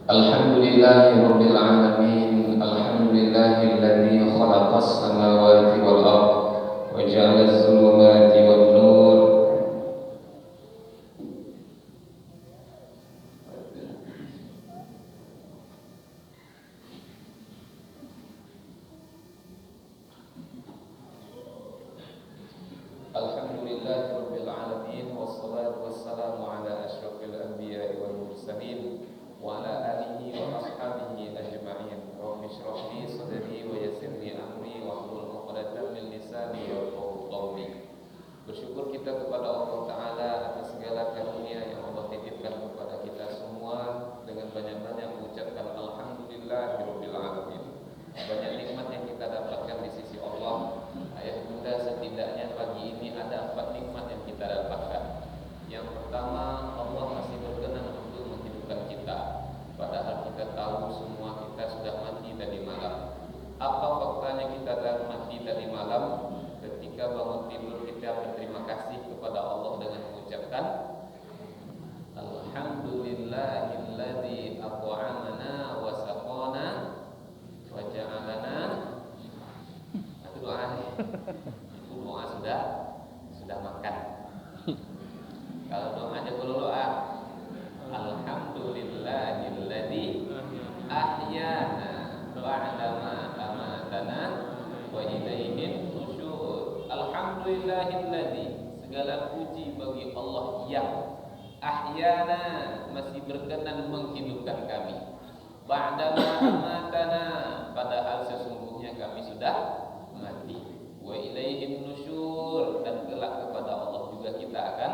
Alhamdulillahirabbil alamin. Alhamdulillahilladzi khalaqas samawati wal ardh wa ja'aladz zulumati wan nur. Alhamdulillahirabbil alamin wassalatu wassalamu ala asyrofil anbiya'i wal mursalin wa ala alihi wa ashabihi ajma'in. Rabbi shrah li sadri wa yassir li amri wa hlul 'uqdatam min lisani yafqahu qawli. Bersyukur kita kepada Allah Ta'ala atas segala karunia yang Allah titipkan kepada kita semua, dengan banyak-banyak mengucapkan Alhamdulillahirabbil alamin. Banyak nikmat yang kita dapatkan di sisi Allah. Ayah bunda, setidaknya pagi ini ada 4 nikmat yang kita dapatkan. Yang pertama, Allah masih berkenan untuk menghidupkan kita, padahal kita tahu semua kita sudah mati tadi malam. Apa faktanya kita sudah mati tadi malam? Ketika bangun tidur kita berterima kasih kepada Allah dengan mengucapkan Alhamdulillahilladzi at'amana wa saqana wa ja'alana. Itu doa. Itu doa sudah makan. Kalau doa aja perlu doa. Alhamdulillahilladzi ahyana ba'da ma amatana wa ilaihin nusyur. Alhamdulillahilladzi, segala puji bagi Allah yang ahyana, masih berkenan menghidupkan kami, ba'da ma amatana, padahal sesungguhnya kami sudah mati, wa ilaihin nusyur, dan kelak kepada Allah juga kita akan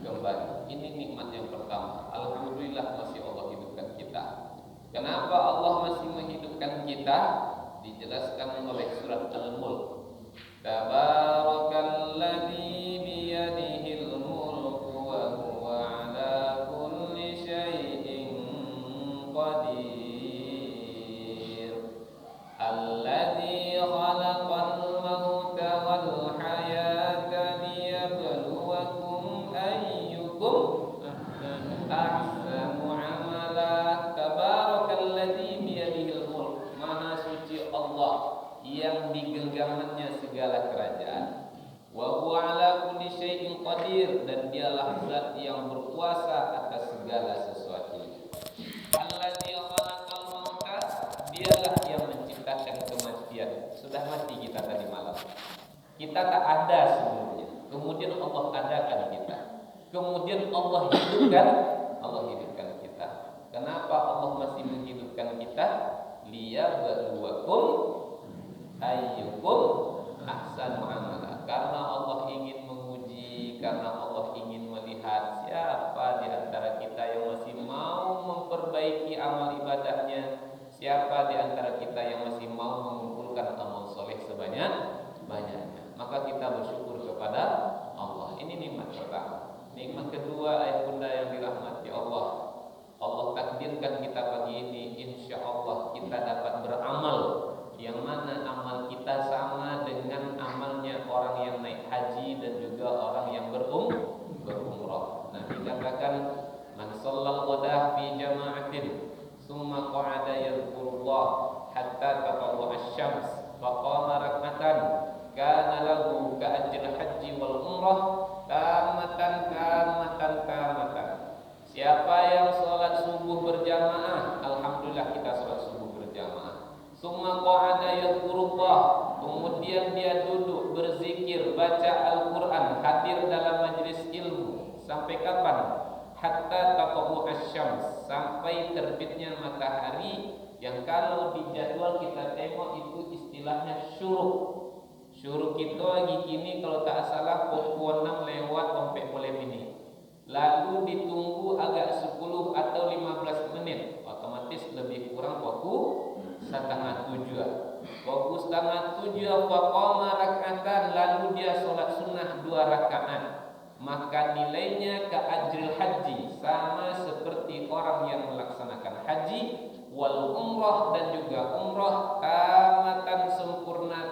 kembali. Ini nikmat yang pertama. Alhamdulillah masih Allah hidupkan kita. Kenapa Allah masih menghidupkan kita? Dijelaskan oleh surat Al-Mulk. Tabarakalladzi biyadihil mulku wa huwa ala kulli syai'in qadir. Alladzi khalaqal mauta wal hayata liyabluwakum ayyukum ahsanu amala. Tabarakalladzi biyadihil mulk. Maha suci Allah yang digenggamannya segala kerajaan. Wa huwa ala kulli syai'in qadir, dan dialah zat yang berkuasa atas segala sesuatu. Allazi khalaqal mauta, dialah yang menciptakan kematian. Sudah mati kita tadi malam. Kita tak ada sebelumnya. Kemudian Allah adakan kita. Kemudian Allah hidupkan kita. Kenapa Allah masih menghidupkan kita? Liyabluwakum ayyukum ahsanu amala. Karena Allah ingin menguji, karena Allah ingin melihat siapa di antara kita yang masih mau memperbaiki amal ibadahnya, siapa di antara kita yang masih mau mengumpulkan amal soleh sebanyak-banyaknya. Maka kita bersyukur kepada Allah. Ini nikmat pertama. Nikmat kedua, ayah bunda yang dirahmati Allah, Allah takdirkan kita pagi ini, insya Allah kita dapat beramal, yang mana amal kita sama dengan amalnya orang yang naik haji dan juga orang yang berumrah. Nah, dikatakan man shallal ghada fi jama'atin summa qa'ada yadhkurullah hatta tatlu'a asy-syams fa qama rak'atan kana lahu ka'ajril haji wal umrah tamatan. Siapa yang sholat subuh berjamaah, alhamdulillah kita sholat subuh berjamaah. Summa qa'ada yadhkurullah, kemudian dia duduk berzikir, baca Al-Quran, hadir dalam majlis ilmu. Sampai kapan? Hatta taqa'u asy-syams, sampai terbitnya matahari, yang kalau di jadwal kita tengok itu istilahnya syuruk. Syuruk itu lagi kini kalau tak salah pukul 6 lewat sampai boleh menit. Lalu ditunggu agak 10 atau 15 menit, otomatis lebih kurang pukul setengah 7. Pukul setengah 7 faqama rak'atan, lalu dia sholat sunnah 2 rakaat. Maka nilainya ka ajril haji, sama seperti orang yang melaksanakan haji, wal umrah, dan juga umrah, tamatan sempurna.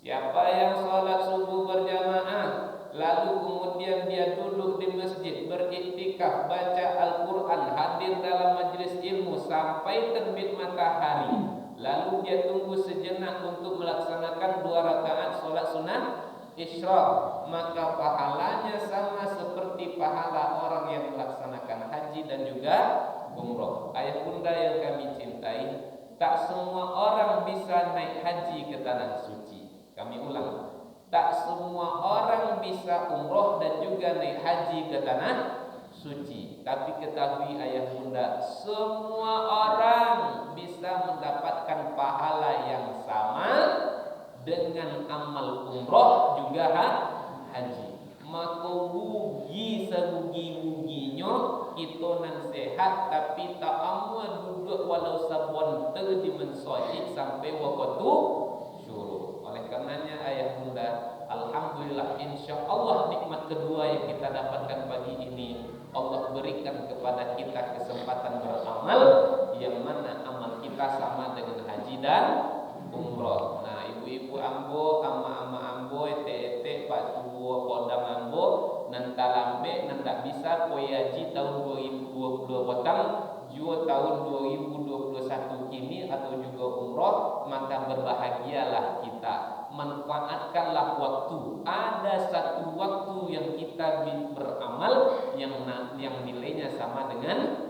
Siapa yang sholat subuh berjamaah lalu kemudian dia duduk di masjid beriktikaf baca Al-Quran, hadir dalam majelis ilmu sampai terbit matahari, lalu dia tunggu sejenak untuk melaksanakan 2 rakaat solat sunnah isyraq, maka pahalanya sama seperti pahala orang yang melaksanakan haji dan juga umroh. Ayah bunda yang kami cintai, tak semua orang bisa naik haji ke tanah suci. Kami ulang, tak semua orang bisa umroh dan juga naik haji ke tanah suci. Tapi ketahui ayah bunda, semua orang bisa mendapatkan pahala yang sama dengan amal umroh juga haji. Maka rugi serugi-ruginya kita nan sehat tapi tak amu duduk walau sabon di mensojid sampai waktu syuruh. Oleh karenanya ayah bunda, alhamdulillah, insya Allah nikmat kedua yang kita dapatkan pagi ini Allah berikan kepada kita kesempatan beramal, yang mana amal kita sama dengan haji dan umroh. Nah, ibu-ibu ambo, ama-ama ambo, ete-ete, pak tubuh, kodam ambo, nan talambe, nan tak bisa kue haji tahun 2020 petang, juga tahun 2021 kini atau juga umroh, maka berbahagialah kita. Manfaatkanlah waktu. Ada satu waktu yang kita beramal yang nilainya sama dengan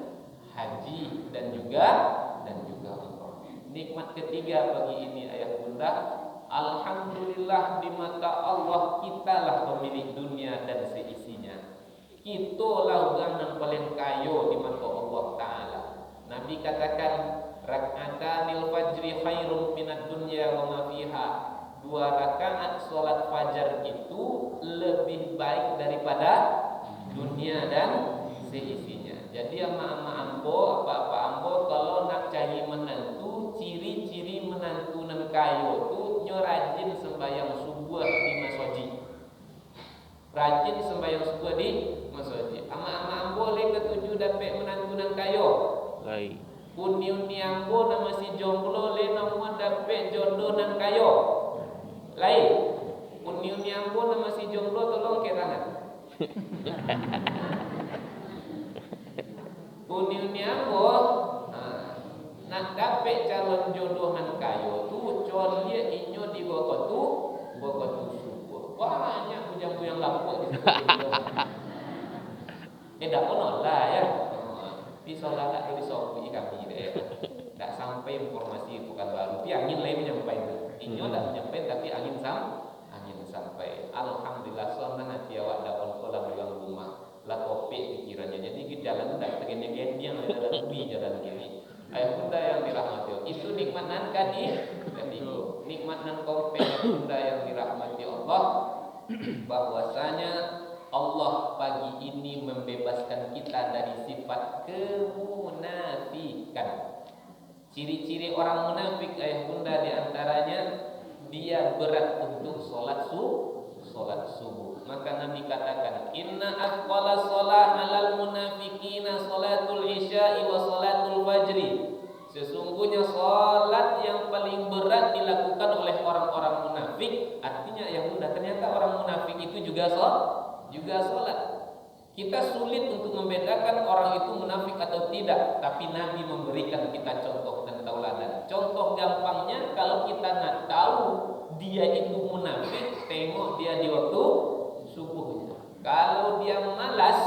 haji dan juga umroh. Nikmat ketiga pagi ini ayah bunda, alhamdulillah di mata Allah kitalah pemilik dunia dan seisinya. Kitalah orang yang paling kaya di mata Allah Ta'ala. Nabi katakan, rak'atanil fajri khairun minad dunya wa ma fiha. 2 rakaat salat fajar itu lebih baik daripada dunia dan seisinya. Jadi ama-ama ambo, apa-apa ambo, kalau nak cari menantu, ciri-ciri menantu nan kayo tu nyo rajin sembahyang subuh di masjid. Rajin sembahyang subuh di masjid. Ama-ama ambo le ketujuh dapat menantu nan kayo. Baik. Uni-uni ambo nama si jomblo le nama dapat jodoh nan kayo. Lain. Uni-uni ambo nama si jomblo tolong ke tangan. Uni-uni ambo nak dapat calon jodohan kayo tu cor dia inyo di bawah tu subuh. Banyak bujang-bujang lapuk di situ. Dak ono lah ya. Pisau lada dari sopi kami deh. Tak sampai informasi bukan baru. Tapi angin lain menyampaikan. Inyo tak menyampaikan tapi angin sampai. Alhamdulillah soalnya nanti awak dapat kolam dalam rumah. Lah topik pikirannya. Jadi ke jalan tak tergene-gene yang ada lebih jalan gini. Ayah bunda yang dirahmati Allah, itu nikmat nan kadi tadi nikmat nan kompe bunda yang dirahmati Allah, bahwasanya Allah pagi ini membebaskan kita dari sifat kemunafikan. Ciri-ciri orang munafik ayah bunda diantaranya dia berat untuk sholat subuh. Maka Nabi katakan, inna aqwala sholat alal munafikina sholatul isya'i wa sholatul fajri. Sesungguhnya sholat yang paling berat dilakukan oleh orang-orang munafik. Artinya ya bunda, ternyata orang munafik itu juga sholat. Kita sulit untuk membedakan orang itu munafik atau tidak, tapi Nabi memberikan kita contoh dan tauladan. Contoh gampangnya, kalau kita nak tahu dia itu munafik, tengok dia di waktu subuh. Kalau dia malas,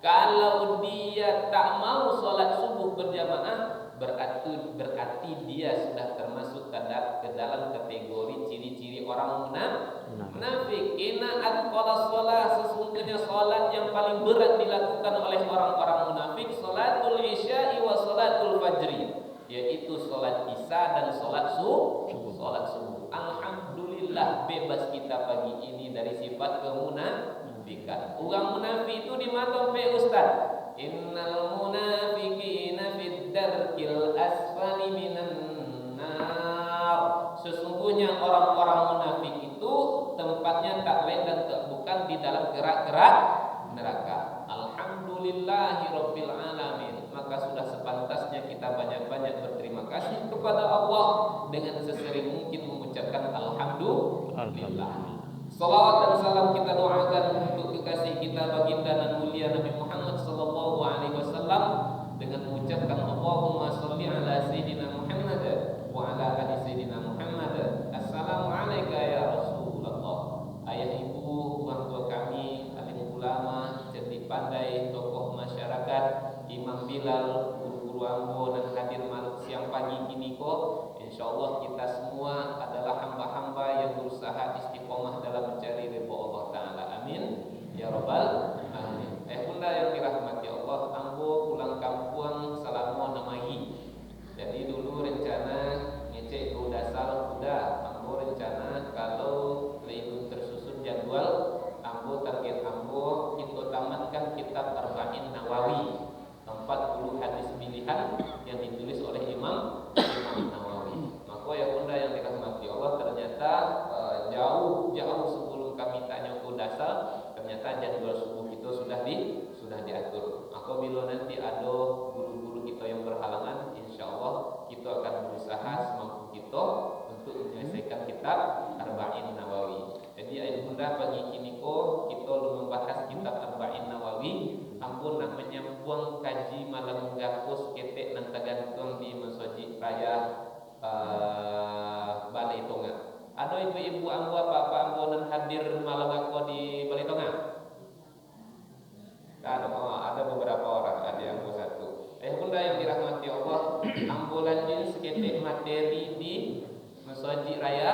kalau dia tak mau sholat subuh berjamaah, berarti dia sudah termasuk ke dalam kategori ciri-ciri orang munafik. Inna aqwala sholat, sesungguhnya sholat yang paling berat dilakukan oleh orang-orang munafik, sholatul isya'i wa sholatul fajri, yaitu sholat isya dan sholat subuh. Alhamdulillah bebas kita pagi ini dari sifat kemunafikan. Orang munafik itu di mata Ustaz, innal munafiqina fid darkil asfali minan nar. Sesungguhnya orang-orang munafik itu tempatnya tak lain dan tak bukan di dalam gerak-gerak neraka. Alhamdulillahirabbil alamin. Maka sudah sepantasnya kita banyak-banyak berterima kasih kepada Allah dengan sesering mungkin mengucapkan alhamdulillah. Salawat dan salam kita doakan untuk kekasih kita baginda dan mulia Nabi Muhammad sallallahu alaihi wasallam dengan mengucapkan Allahumma shalli ala sayyidina Muhammad wa ala ali sayyidina Muhammad. Assalamu alayka ya Rasulullah. Ayah ibu, orang tua kami, alim ulama, cerdik pandai, tokoh masyarakat, Imam Bilal, guru-guru ambo dan hadir malam siang pagi kini kok. Insyaallah kita semua adalah hamba-hamba yang berusaha istiqomah dalam mencari ridha Allah Ta'ala. Amin ya rabbal alamin. Bunda yang dirahmati Allah, ambo pulang kampung Salamo Namagi. Jadi dulu rencana ngecek ke dasar udah. Ambo rencana kalau itu tersusun jadwal, ambo target ambo kita tamatkan kitab Arba'in Nawawi, 40 hadis pilihan yang ditulis oleh Imam Nawawi. Maka ya bunda yang dirahmati Allah, ternyata jauh sebelum kami tanya ke dasar, ternyata jadwal subuh itu sudah diatur. Maka bila nanti ada guru-guru kita yang berhalangan, insya Allah kita akan berusaha semampu kita untuk menyelesaikan kitab Arba'in Nawawi. Jadi ayah bunda pagi kini kita membahas kitab Arba'in Nawawi. Ampun nak menyambung kaji malam menggapus ketek nan tergantung di Masjid Raya Balai Tonga. Ada ibu-ibu ambo, bapak ambo dan hadir malam aku di Balai Tonga? Ada beberapa orang, ada yang satu. Bunda yang dirahmati Allah, ambo lanjut seketik materi di Masjid Raya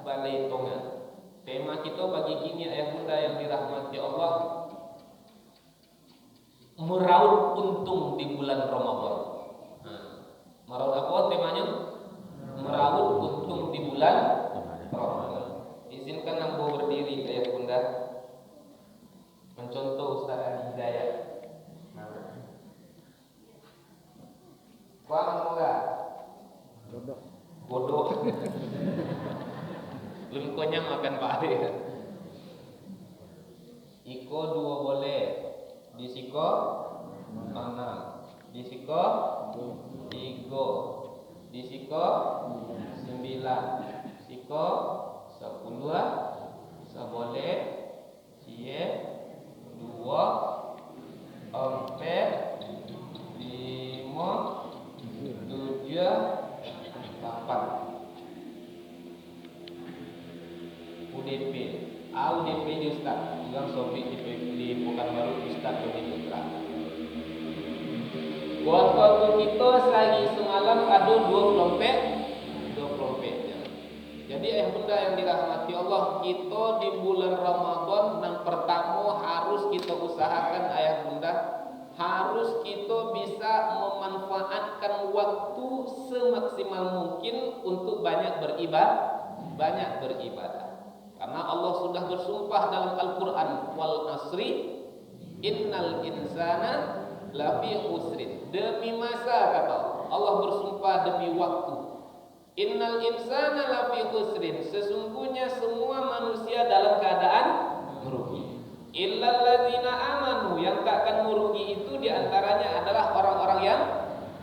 Balai Tonga. Tema kita pagi kini bunda yang dirahmati Allah, meraup untung di bulan Ramadan. Meraup apa temanya? Meraup untung di bulan Ramadan. Izinkan ambo berdiri ayah bunda, mencontoh Ustaz Ali Hidayat. Kuat enggak? Bodoh. Lengkonya makan Pak Ali. Iko 2 boleh. Disiko 6. Disiko 3. Disiko 9. Siko 10. Seboleh cie 2 4 5 7 8. UDP. UDP di Ustaz. Yang sobik di Pekanbaru Ustaz Doni Putra. Waktu kita selagi semalam ada 2 kelompok. Jadi bunda yang dirahmati Allah, kita di bulan Ramadan yang pertama harus kita usahakan bunda, harus kita bisa memanfaatkan waktu semaksimal mungkin untuk banyak beribadah. Karena Allah sudah bersumpah dalam Al-Quran, wal asri innal insana lafi khusrin. Demi masa kata Allah bersumpah demi waktu. Innal insana lafi khusrin. Sesungguhnya semua manusia dalam keadaan merugi. Illal ladzina amanu, yang takkan merugi itu diantaranya adalah orang-orang yang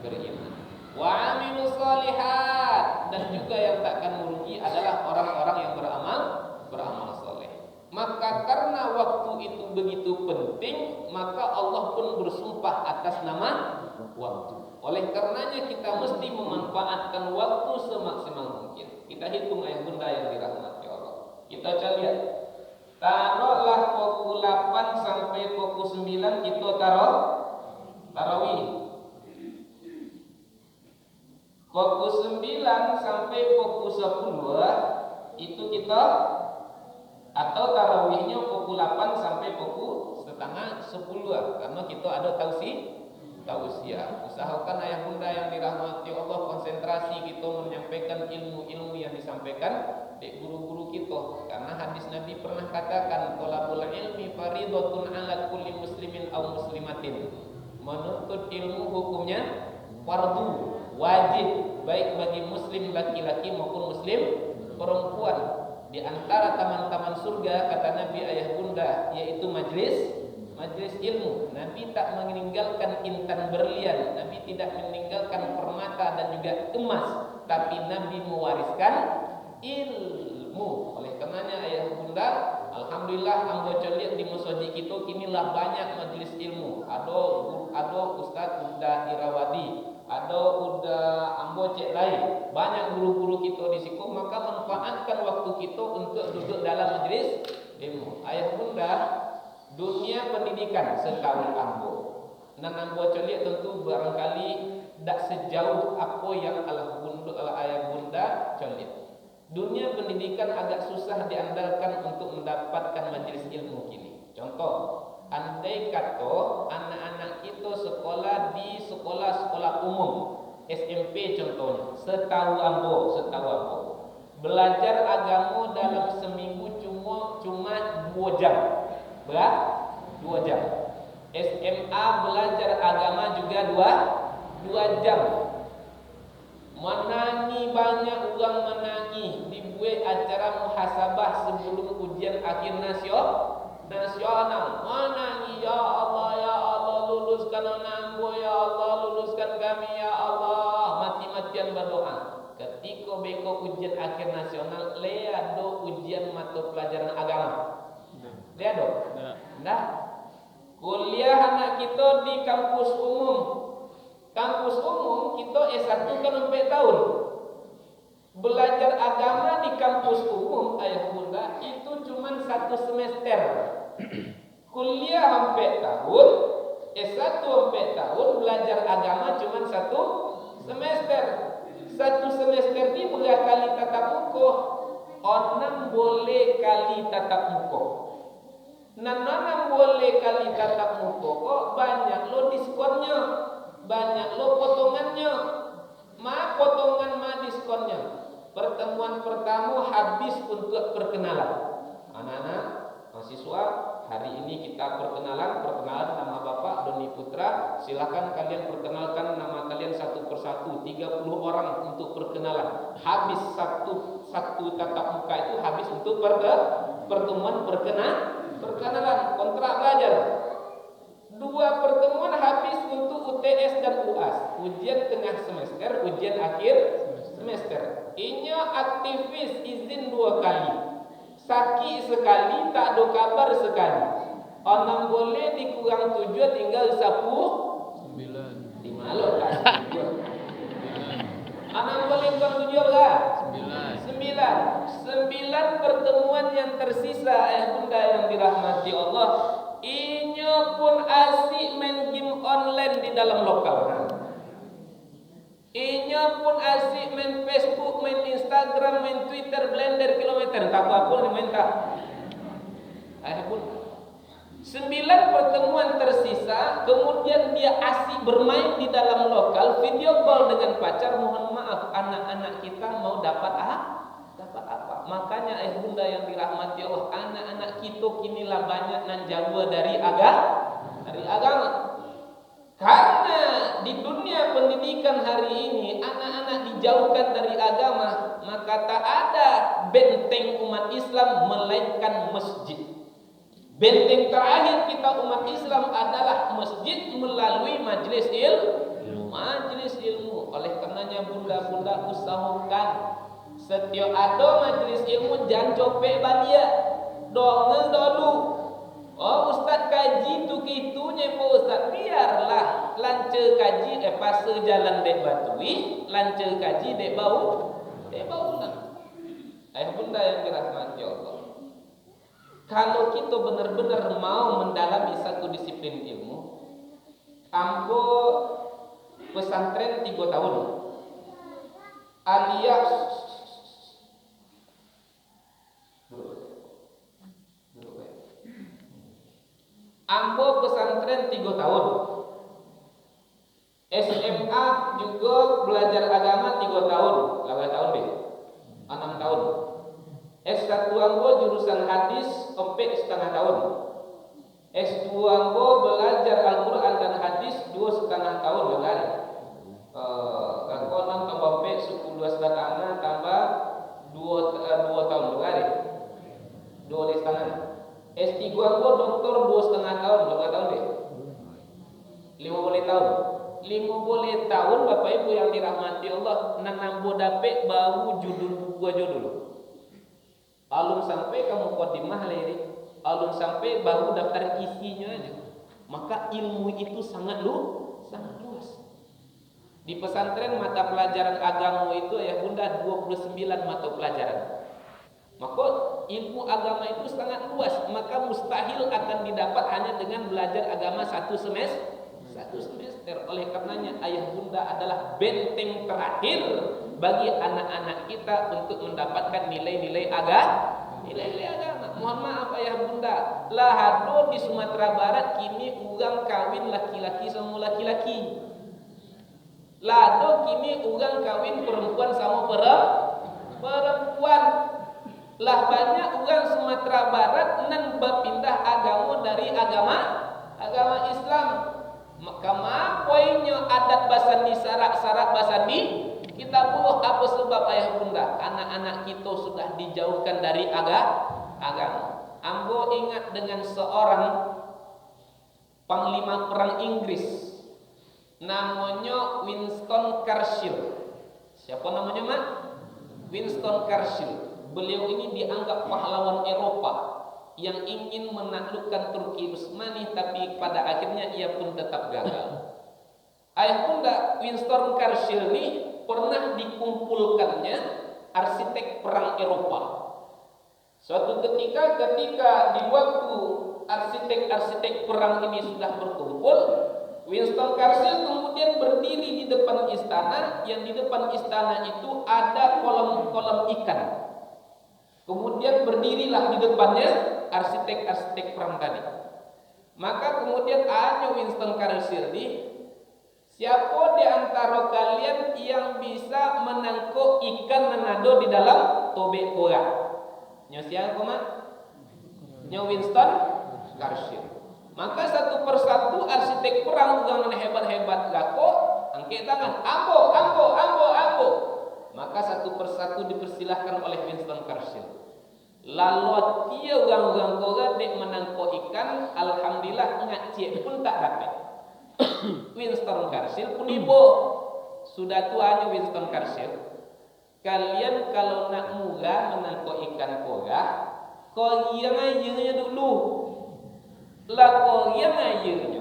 beriman. Wa amilus shalihat, dan juga yang takkan merugi adalah orang-orang yang beramal soleh. Maka karena waktu itu begitu penting, maka Allah pun bersumpah atas nama waktu. Oleh karenanya kita mesti memanfaatkan waktu semaksimal mungkin. Kita hitung bunda yang dirahmati Allah. Kita lihat. Taruhlah pukul 8 sampai pukul 9 kita tarawih. Pukul 9 sampai pukul 10 itu kita, atau tarawihnya pukul 8 sampai pukul setengah 10, karena kita ada tausiah. Usahakan bunda yang dirahmati Allah, konsentrasi kita menyampaikan ilmu-ilmu yang disampaikan di guru-guru kita. Karena hadis Nabi pernah katakan, thalabul ilmi faridatun ala kulli muslimin aw muslimatin. Menuntut ilmu hukumnya fardu, wajib, baik bagi muslim laki-laki maupun muslim perempuan. Di antara taman-taman surga kata Nabi bunda, yaitu majlis ilmu. Nabi tak meninggalkan intan berlian, Nabi tidak meninggalkan permata dan juga emas, tapi Nabi mewariskan ilmu. Oleh karenanya bunda, Alhamdulillah ambo lihat di musoji kita kinilah banyak majelis ilmu. Ada Ustaz udah Irawadi, ada udah ambo cek lain. Banyak guru-guru kita di situ, maka manfaatkan waktu kita untuk duduk dalam majelis ilmu. Ayah bunda, dunia pendidikan setahun ambo. Dan ambo lihat tentu barangkali tak sejauh apa yang ayah bunda lihat. Dunia pendidikan agak susah diandalkan untuk mendapatkan majelis ilmu kini. Contoh, andai kata anak-anak kita sekolah di sekolah-sekolah umum, SMP contohnya, setahu ambo, belajar agama dalam seminggu cuma 2 jam. Berapa? 2 jam. SMA belajar agama juga 2 jam. Menangi banyak orang menangi, dibuat acara muhasabah sebelum ujian akhir nasional. Menangi, ya Allah luluskan anakku, ya Allah luluskan kami, ya Allah, mati-matian berdoa. Ketika beko ujian akhir nasional, leado ujian mata pelajaran agama. Leado? Nah, kuliah anak kita di kampus umum. Kampus umum kita S1 kan 4 tahun. Belajar agama di kampus umum ayah bunda itu cuma 1 semester. Kuliah 4 tahun, S1 4 tahun, belajar agama cuma 1 semester. 1 semester ini berapa kali tatap muka? 6 boleh kali tatap muka. Nanam boleh kali tatap muka. Kok banyak lo diskonnya? Banyak lo potongannya. Potongan diskonnya. Pertemuan pertama habis untuk perkenalan. Anak-anak mahasiswa, hari ini kita perkenalan nama Bapak Doni Putra. Silakan kalian perkenalkan nama kalian satu persatu. 30 orang untuk perkenalan. Habis satu tatap muka itu habis untuk pertemuan perkenalan kontrak belajar. 2 pertemuan habis untuk UTS dan UAS, ujian tengah semester, ujian akhir semester. Inya aktivis izin 2 kali, sakit sekali, tak ada kabar sekali. Orang boleh dikurang 7 tinggal 9. Di malu tak 7. Anak boleh kurang 7 berapa? 9 pertemuan yang tersisa bunda yang dirahmati Allah. Inya pun asik main game online di dalam lokal. Inya pun asik main Facebook, main Instagram, main Twitter, blender kilometer. Tak apa main tak. Pun 9 pertemuan tersisa, kemudian dia asik bermain di dalam lokal, video call dengan pacar. Mohon maaf, anak-anak kita mau dapat apa? Makanya bunda yang dirahmati Allah, anak-anak kita kinilah banyak nan jauh dari agama. Karena di dunia pendidikan hari ini anak-anak dijauhkan dari agama, maka tak ada benteng umat Islam melainkan masjid. Benteng terakhir kita umat Islam adalah masjid melalui majelis ilmu. Oleh karenanya bunda-bunda usahakan setiap ada majelis ilmu jangan copek balia. Dongeng dulu. Oh ustaz kaji tu kitunya po ustaz, biarlah lancar kaji pas jalan dek batui, lancar kaji dek bau lah. Bunda yang dirahmati Allah. Kalau kita benar-benar mau mendalami satu disiplin ilmu, ambo pesantren 3 tahun. Alias ambo pesantren 3 tahun. SMA juga belajar agama 3 tahun. 8 tahun deh. 6 tahun. S1 ambo jurusan hadis 4,5 tahun. S2 ambo belajar Al-Quran dan hadis 2,5 tahun kan. Kalau 6 tambah 10,5 tambah 2 tahun kan. 2,5. S3 aku doktor 2,5 tahun, berapa tahun deh? 50 tahun. 50 tahun Bapak Ibu yang dirahmati Allah, nanambo dapet baru judul buku aja dulu. Alum sampai kamu kodimah lagi. alun sampai baru daftar isinya aja. Maka ilmu itu sangat luas. Di pesantren mata pelajaran agama itu ya Bunda 29 mata pelajaran. Maka ilmu agama itu sangat luas, maka mustahil akan didapat hanya dengan belajar agama satu semester. Oleh karenanya ayah bunda adalah benteng terakhir bagi anak-anak kita untuk mendapatkan nilai-nilai agama. Mohon maaf ayah bunda, lahado di Sumatera Barat kini urang kawin laki-laki sama laki-laki. Lado kini urang kawin perempuan sama perempuan. Lah banyak orang Sumatera Barat nan berpindah agama dari agama Islam. Maka poinnya adat basandi syarat basandi kita bunuh apa sebab ayah bunda anak-anak kita sudah dijauhkan dari agama. Ambo ingat dengan seorang panglima perang Inggris namanya Winston Churchill. Siapa namanya mak? Winston Churchill. Beliau ini dianggap pahlawan Eropa yang ingin menaklukkan Turki Utsmani, tapi pada akhirnya ia pun tetap gagal. Ayah bunda, Winston Churchill ini pernah dikumpulkannya arsitek perang Eropa. Suatu ketika di waktu arsitek perang ini sudah berkumpul, Winston Churchill kemudian berdiri di depan istana, yang di depan istana itu ada kolam ikan. Kemudian berdirilah di depannya arsitek perang tadi. Maka kemudian ada Winston Churchill ini, siapa di antara kalian yang bisa menangkap ikan yang ada di dalam tobek orang? Nya siapa mak? Nya Winston Churchill. Maka satu persatu arsitek perang yang hebat-hebat gako angkat tangan, ambo. Maka satu persatu dipersilahkan oleh Winston Churchill. Lalu dia orang-orang koga dek menangkap ikan, alhamdulillah ngacik pun tak dapat. Winston Churchill pun ibu sudah tuanya Winston Churchill. Kalian kalau nak murah menangkap ikan koga, kau yang airnya dulu. Lah kau yang airnya,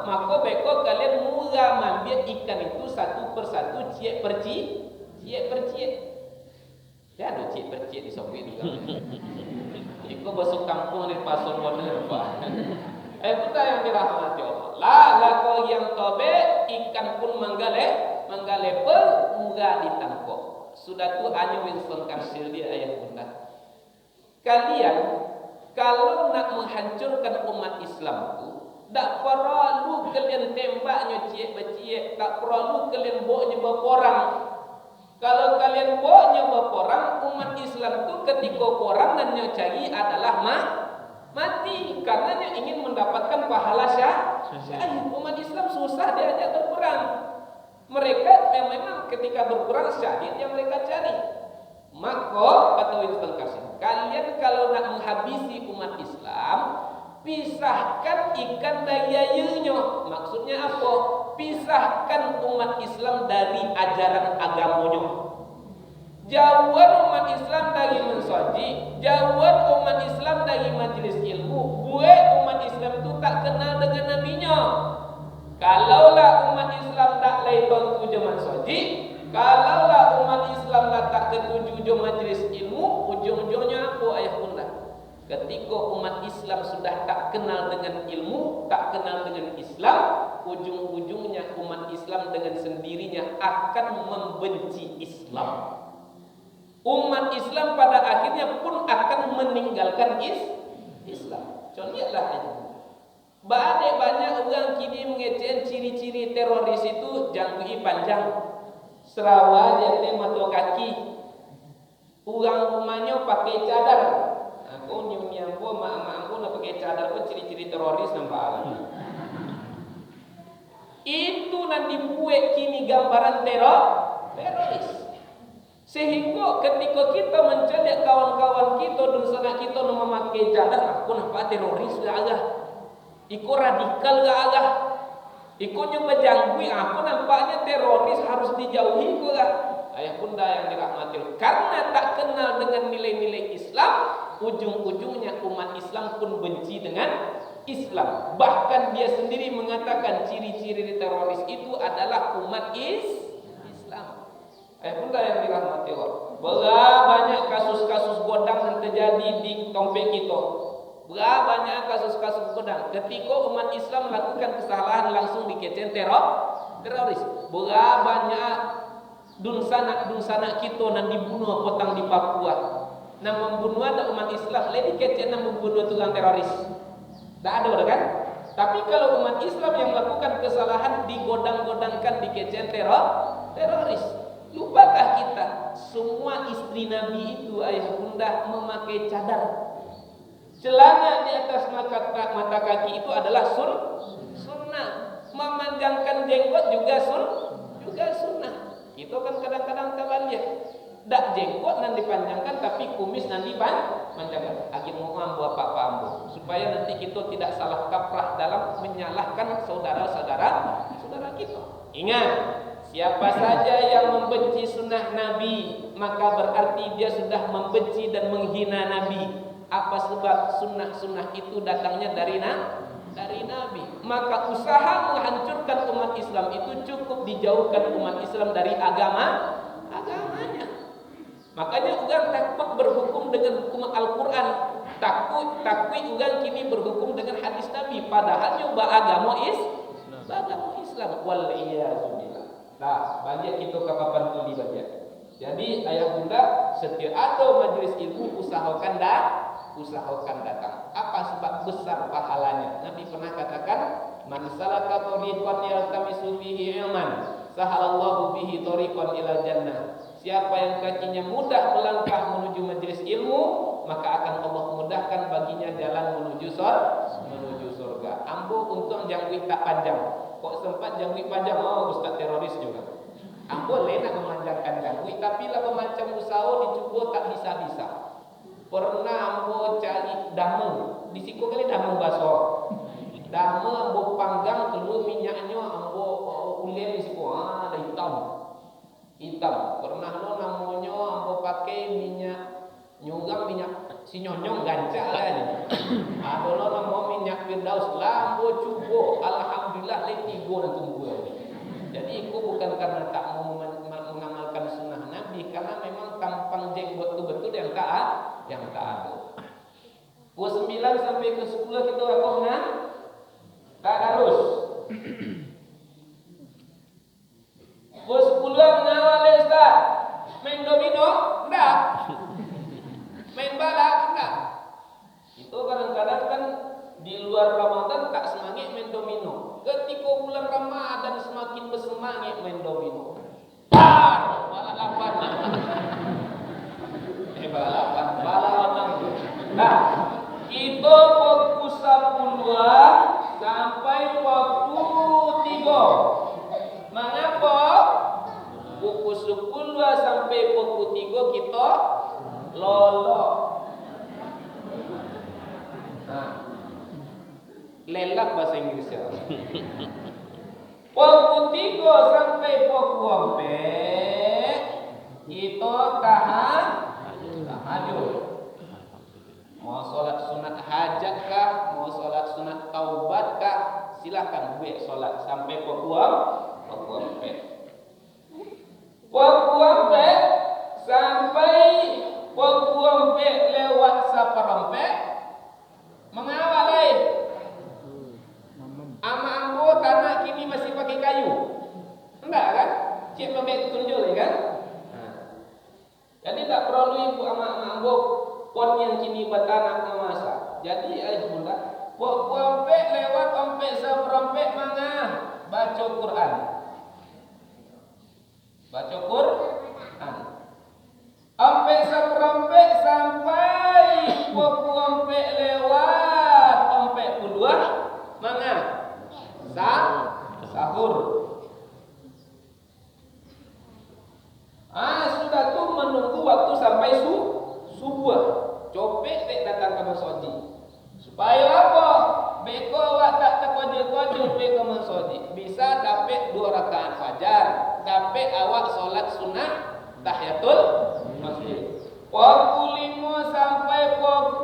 maka beko kalian murah ambil ikan itu satu persatu ciek per ciek. Ya ada ciek per ciek di Sopi juga. Iko besok kampung di Pasar Wonder Pak. Kita yang dirahmati Allah. Lah kau yang tobe ikan pun menggale murah ditangkap. Sudah tu hanya Winston Churchill dia ayah bunda. Kalian kalau nak menghancurkan umat Islam itu, tak perlu kalian tembaknya ciek-ciek, tak perlu kalian bawanya berperang. Kalau kalian bawanya berperang, umat Islam itu ketika perang dan cari adalah mati, karena dia ingin mendapatkan pahala syahid. Umat Islam susah diajak berperang. Mereka memang ketika berperang syahid yang mereka cari. Maka kata Winston Churchill, kalian kalau nak menghabisi umat Islam, pisahkan ikan dari airnya. Maksudnya apa? Pisahkan umat Islam dari ajaran agamanya. Jauhan umat Islam dari mensoji, jauhan umat Islam dari majelis ilmu. Buat umat Islam itu tak kenal dengan nabinya. Kalaulah umat Islam tak lain tujuh mensoji, kalaulah umat Islam tak ketujuh majelis ilmu, ujung-ujungnya apa ayah bunda? Ketika umat Islam sudah tak kenal dengan ilmu, tak kenal dengan Islam, ujung-ujungnya umat Islam dengan sendirinya akan membenci Islam. Umat Islam pada akhirnya pun akan meninggalkan Islam. Contohnya banyak orang kini mengecek ciri-ciri teroris itu jangkui panjang, serawa jante mata kaki, orang rumahnya pakai cadar. Aku nyum po mak aku nak pakai cadar pun ciri-ciri teroris nampak. Itu nanti buat kini gambaran teroris. Sehingga ketika kita mencari kawan-kawan kita dan sanak kita yang memakai cadar, aku nampak teroris agak. Iko radikal agak. Iko nyoba jangkui, aku nampaknya teroris harus dijauhi agak. Ayah bunda yang dirahmati, karena tak kenal dengan nilai-nilai Islam, ujung-ujungnya umat Islam pun benci dengan Islam. Bahkan dia sendiri mengatakan ciri-ciri teroris itu adalah umat Islam. Bunda yang dirahmati Allah, berapa banyak kasus-kasus godang yang terjadi di tempat kita. Berapa banyak kasus-kasus godang ketika umat Islam melakukan kesalahan langsung dikecen teroris. Berapa banyak dunsanak kita yang dibunuh potang di Papua. Nah membunuh ada umat Islam, lebih kecil yang membunuh tukang teroris. Tak ada kan? Tapi kalau umat Islam yang melakukan kesalahan digodang-godangkan dikecen teroris. Lupakah kita semua istri Nabi itu ayah bunda memakai cadar? Celana di atas mata kaki itu adalah sunnah. Memanjangkan jenggot juga sunnah. Itu kan kadang-kadang terbalik. Dak jenggot nan dipanjangkan tapi kumis nan dipanjangkan. Agi mohon buat Pak Ambo supaya nanti kita tidak salah kaprah dalam menyalahkan saudara kita. Ingat, siapa saja yang membenci sunnah Nabi maka berarti dia sudah membenci dan menghina Nabi. Apa sebab sunnah-sunnah itu datangnya dari Nabi. Maka usaha menghancurkan umat Islam itu cukup dijauhkan umat Islam dari agamanya. Makanya ugang takut berhukum dengan hukum Al-Quran, takut ugang kini berhukum dengan hadis Nabi. Padahal nyoba agama Islam. Waliyazubillah. Nah, banyak kita kapan tuli banyak. Jadi ayah bunda, setiap ada majelis ilmu usahakan datang. Apa sebab besar pahalanya? Nabi pernah katakan, man salaka tariqan yaltamisu fihi ilman, sahalallahu bihi tariqan ila jannah. Siapa yang kakinya mudah melangkah menuju majelis ilmu, maka akan Allah mudahkan baginya jalan menuju surga. Ambo untuk jangwit tak panjang. Kok sempat jangwit panjang? Oh, ustaz teroris juga. Ambo nak memanjangkan jangwit, tapi lah macam usaha dicoba tak bisa-bisa. Pernah ambo cari dameng, di siku kali dameng baso. Dameng ambo panggang keluar minyaknya, ambo ulen di siku, ada hitam. Pernah namanya ambo pakai minyak nyugang, minyak si nyonyong gancak kan. Ada nama minyak Firdaus lah ambo cubo, alhamdulillah le 3 dan tumbuh. Jadi aku bukan karena tak mau mengamalkan sunnah Nabi, karena memang tampang jenggot itu betul yang tak ada. Pukul 9 sampai ke 10 kita apa tak harus. Pukul 10 mengawal Ustaz. Main domino? Enggak. Main bola? Enggak. Itu kadang-kadang kan di luar Ramadan tak semangat main domino. Ketika bulan Ramadan semakin bersemangat main domino. Balapan. Balapan. Nah, kita fokus 10 sampai waktu 3. Mengapa? Pukul 10 sampai pukul 3 kita lolok. Nah, lelak bahasa Inggrisnya. Pukul 3 sampai pukul 4 kita tahajud. Mau sholat sunat hajat kah, mau sholat sunat taubat kah, silakan buat sholat sampai pukul 4. Pukul 4 sampai pukul 4 lewat seperempat mengawal lain. Ambo tanah kini masih pakai kayu. Enggak kan? Cik pembek tunjuk kan? Jadi tak perlu ibu ambo pon yang kini bertanah memasak. Jadi ayah bunda, pukul 4 lewat 4 seperempat mangah baca Quran. Baca Quran. 4 seperempat sampai pukul 4 lewat 42 mangah sahur. Sudah tu menunggu waktu sampai subuh. Copet dek datang ke masjid. Supaya apa? Beko awak tak terkojil-kojil pergi ke masjid. Bisa dapat 2 rakaat fajar, dapat awak solat sunnah tahiyatul masjid. Pukul 5 sampai pukul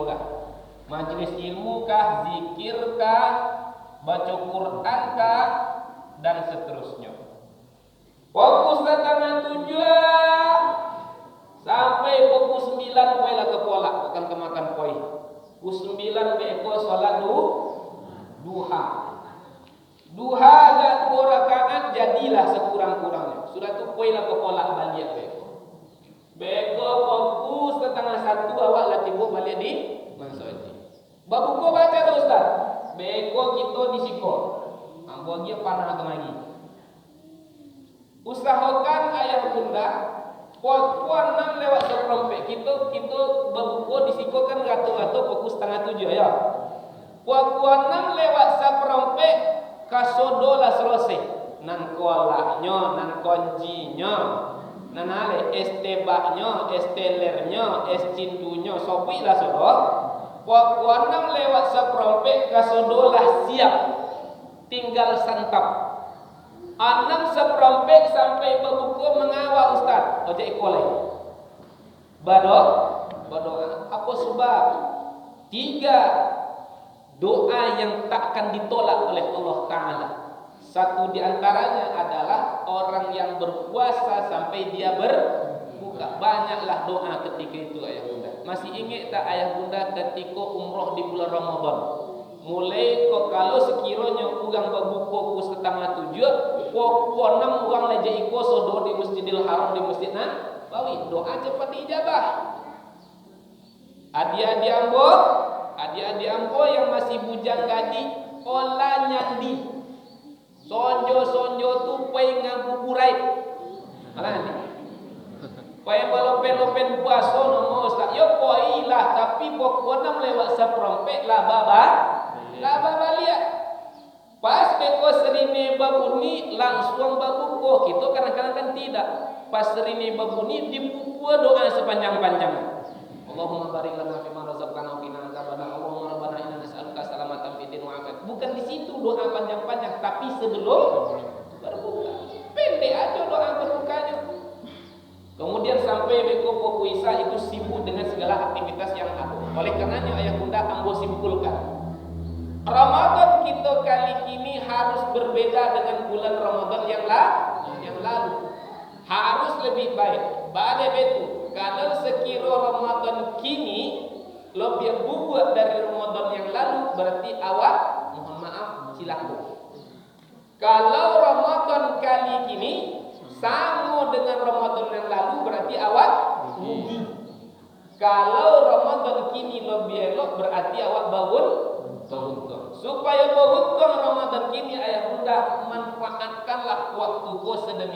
ilmu kah? Majelis ilmu kah, zikir kah, baca Quran kah, dan seterusnya. Fokus tentang tujuan sampai pukul 9 kue lah ke pola, bukan kemakan kue. Pukul 9 beko sholat duha. Duha agak 2 rakaat jadilah sekurang-kurangnya. Sudah tu kue lah ke pola balik beko. Beko fokus tentang 1 awak lah tiba balik di masjid. Babuko baca tu Ustaz. Beko kita di siko. Ambo dia panah kemari. Usahakan ayah bunda pokok 6 lewat seperempat kita berbuka di siko kan rato-rato pukul 6:30 ya. Pukul 6 lewat seperempat kasodo lah selesai. Nan kolaknya, nan konjinya, nan ale estebaknya, estelernya, escindunya, sopi lah sodo. Pukul 6 lewat seperempat kasodo lah siap. Tinggal santap. 6:30 sampai berbuka mengawal Ustaz. Ojek ikoleh. Bado. Apa sebab? 3 doa yang takkan ditolak oleh Allah Ta'ala. Satu di antaranya adalah orang yang berpuasa sampai dia berbuka. Banyaklah doa ketika itu ayah bunda. Masih ingat tak ayah bunda ketika umroh di bulan Ramadan? Mulai kok kalau sekiranya orang berbuka pukul 6:30, pukul 6 orang leja iko sodo di Masjidil Haram di Masjid Nabawi, doa cepat diijabah. Adik-adik ambo yang masih bujang gaji, olah nyandi. Sonjo tu pai ngabuburai. Alah ni. Pai balopen puasa no Ustaz. Yo poilah tapi pukul 6 lewat seperempat lah baba. Laba balik. Pas beko serine babuni langsung babuko. Kita kadang-kadang kan tidak. Pas serine babuni dipupua doa sepanjang-panjang. Allahumma barik lana fima razaqtana wa qina adzabannar. Allahumma rabbana inna nas'aluka salamatan fid din wa afiyah. Bukan di situ doa panjang-panjang, tapi sebelum berbuka. Pendek aja doa berbukanya. Kemudian sampai beko puasa itu sibuk dengan segala aktivitas yang ada. Oleh karenanya ayah bunda ambo simpulkan. Ramadan kita kali ini harus berbeda dengan bulan Ramadan yang lalu. Harus lebih baik. Bade betul. Kalau sekira Ramadan kini lebih buat dari Ramadan yang lalu, berarti awak mohon maaf silaku. Kalau Ramadan kali ini sama dengan Ramadan yang lalu, berarti awak rugi. Kalau Ramadan kini lebih elok, berarti awak beruntung. Supaya beruntung Ramadan kini ayah bunda manfaatkanlah waktu kau sedemikian.